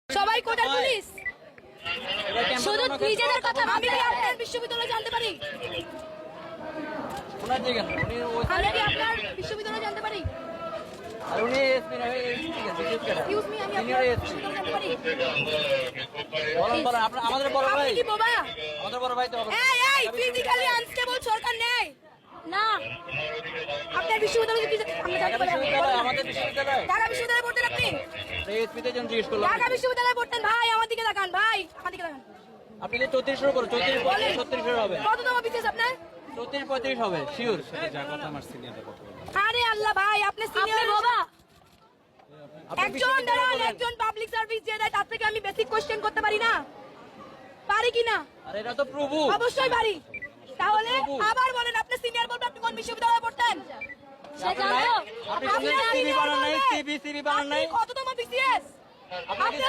সবাই কোটার পুলিশ শুধু নিজেদের কথা আমি কি আপনার বিশ্ববিদ্যালয় জানতে পারি ওনার দিকে না উনি আমি কি আপনার বিশ্ববিদ্যালয় জানতে পারি আর উনি এসপি না ঠিক আছে এক্সকিউজ মি আমি আপনার বিশ্ববিদ্যালয় জানতে পারি বলেন বলেন আপনি আমাদের বড় ভাই আপনি কি বাবা আমাদের বড় ভাই তো এই এই ফিজিক্যালি আনস্টেবল সরকার নেই না আপনার বিশ্ববিদ্যালয় কি আমরা জানতে পারি আমাদের বিশ্ববিদ্যালয় ঢাকা বিশ্ববিদ্যালয়ে পড়তেন আপনি এসপিতে জন জিজ্ঞেস করলাম ঢাকা বিশ্ববিদ্যালয়ে পড়তেন ভাই আমার দিকে তাকান ভাই আমার দিকে তাকান আপনি তো 34 এর উপর 34 36 এর হবে কততম বিশেষ আপনার 34 35 হবে শিওর যা কথা আমার সিনিয়রটা কথা বলে আরে আল্লাহ ভাই আপনি সিনিয়র বাবা একজন দাঁড়ান একজন পাবলিক সার্ভিস যে দেয় তার থেকে আমি বেসিক কোশ্চেন করতে পারি না পারি কি না আরে এটা তো প্রভু অবশ্যই পারি তাহলে আবার বলেন আপনি সিনিয়র বলতে আপনি কোন বিশ্ববিদ্যালয়ে পড়তেন সে জানো আপনি সিবি বানান নাই সিবি বানান নাই কততম বিসিএস আপনি